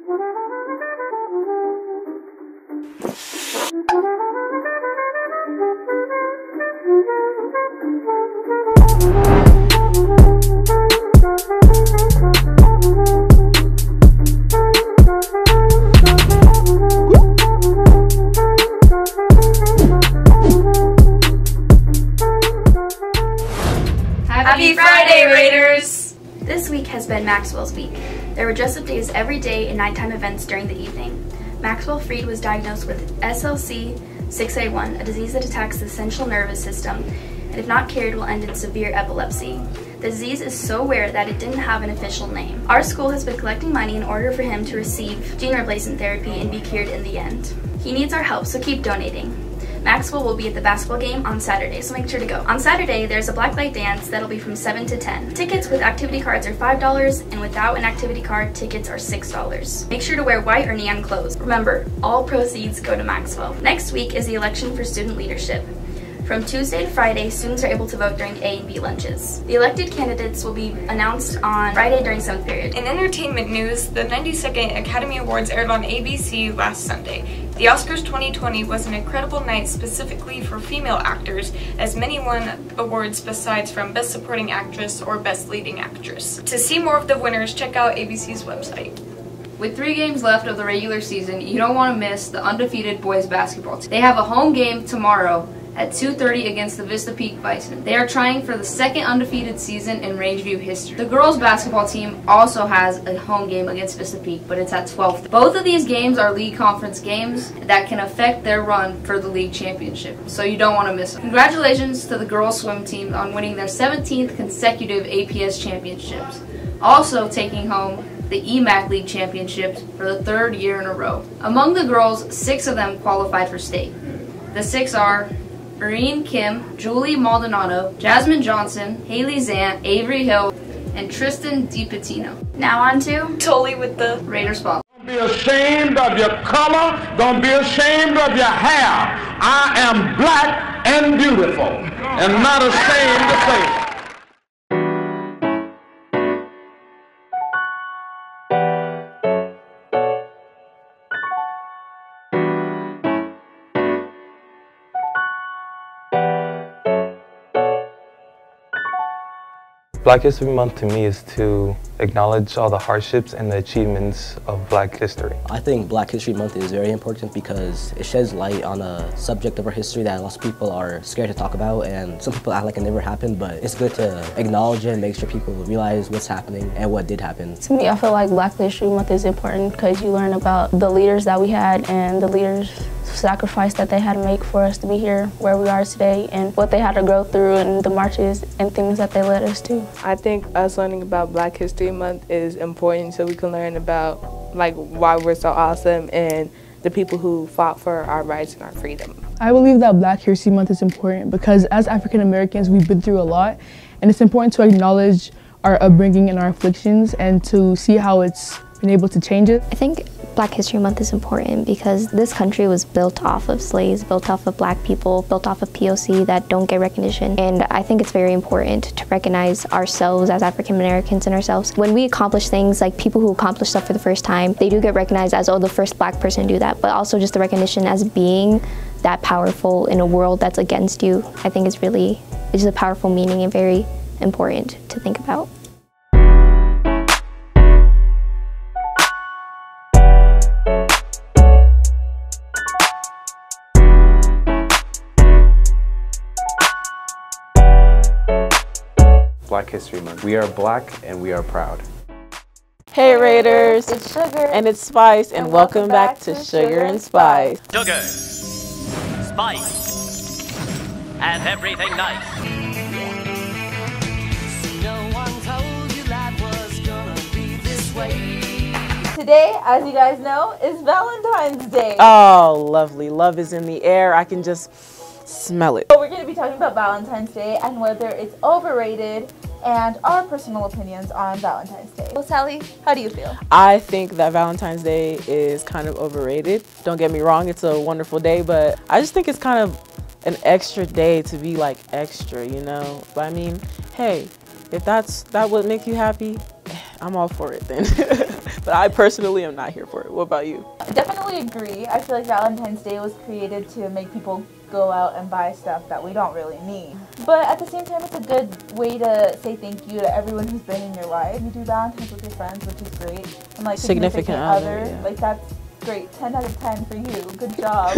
Happy Friday, Raiders! This week has been Maxwell's week. There were dress-up days every day and nighttime events during the evening. Maxwell Freed was diagnosed with SLC6A1, a disease that attacks the central nervous system, and if not cured will end in severe epilepsy. The disease is so rare that it didn't have an official name. Our school has been collecting money in order for him to receive gene replacement therapy and be cured in the end. He needs our help, so keep donating. Maxwell will be at the basketball game on Saturday, so make sure to go. On Saturday, there's a blacklight dance that'll be from 7 to 10. Tickets with activity cards are $5, and without an activity card, tickets are $6. Make sure to wear white or neon clothes. Remember, all proceeds go to Maxwell. Next week is the election for student leadership. From Tuesday to Friday, students are able to vote during A and B lunches. The elected candidates will be announced on Friday during 7th period. In entertainment news, the 92nd Academy Awards aired on ABC last Sunday. The Oscars 2020 was an incredible night specifically for female actors, as many won awards besides from Best Supporting Actress or Best Leading Actress. To see more of the winners, check out ABC's website. With 3 games left of the regular season, you don't want to miss the undefeated boys basketball team. They have a home game tomorrow at 2:30 against the Vista Peak Bison. They are trying for the 2nd undefeated season in Rangeview history. The girls basketball team also has a home game against Vista Peak, but it's at 12:30. Both of these games are league conference games that can affect their run for the league championship, so you don't want to miss them. Congratulations to the girls swim team on winning their 17th consecutive APS championships, also taking home the EMAC League Championships for the 3rd year in a row. Among the girls, 6 of them qualified for state. The 6 are Marine Kim, Julie Maldonado, Jasmine Johnson, Haley Zant, Avery Hill, and Tristan DiPatino. Now on to Totally with the Raider Spot. Don't be ashamed of your color. Don't be ashamed of your hair. I am black and beautiful and not ashamed to say it. Black History Month to me is to acknowledge all the hardships and the achievements of Black history. I think Black History Month is very important because it sheds light on a subject of our history that lots of people are scared to talk about, and some people act like it never happened, but it's good to acknowledge it and make sure people realize what's happening and what did happen. To me, I feel like Black History Month is important because you learn about the leaders that we had and the leaders' sacrifice that they had to make for us to be here where we are today, and what they had to go through and the marches and things that they led us to. I think us learning about Black History Month is important so we can learn about like why we're so awesome and the people who fought for our rights and our freedom. I believe that Black History Month is important because as African Americans we've been through a lot, and it's important to acknowledge our upbringing and our afflictions and to see how it's been able to change it. I think Black History Month is important because this country was built off of slaves, built off of black people, built off of POC that don't get recognition. And I think it's very important to recognize ourselves as African Americans and ourselves. When we accomplish things, like people who accomplish stuff for the first time, they do get recognized as, oh, the first black person to do that, but also just the recognition as being that powerful in a world that's against you. I think it's a powerful meaning and very important to think about. Black History Month. We are black and we are proud. Hey Raiders, it's Sugar and it's Spice, and welcome back to Sugar and Spice. Sugar, Spice, and everything nice. No one told you life was gonna be this way. Today, as you guys know, is Valentine's Day. Oh, lovely. Love is in the air. I can just smell it. So we're going to be talking about Valentine's Day and whether it's overrated and our personal opinions on Valentine's Day. Well, Sally, how do you feel? I think that Valentine's Day is kind of overrated. Don't get me wrong, it's a wonderful day, but I just think it's kind of an extra day to be like extra, you know? But I mean, hey, if that would make you happy, I'm all for it then. But I personally am not here for it. What about you? Definitely agree. I feel like Valentine's Day was created to make people go out and buy stuff that we don't really need. But at the same time, it's a good way to say thank you to everyone who's been in your life. You do Valentine's with your friends, which is great. And like significant other, yeah. Like that's great. 10 out of 10 for you. Good job.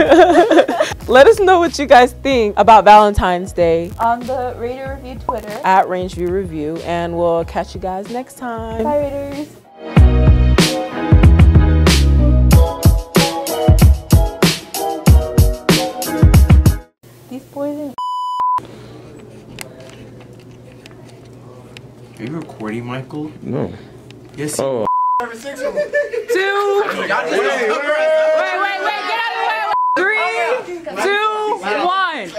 Let us know what you guys think about Valentine's Day on the Raider Review Twitter at Rangeview Review, and we'll catch you guys next time. Bye, Raiders. These boys ain't. Are you recording, Michael? No. Yes. Oh. 2. Wait, get out of the way. 3, 2, 1.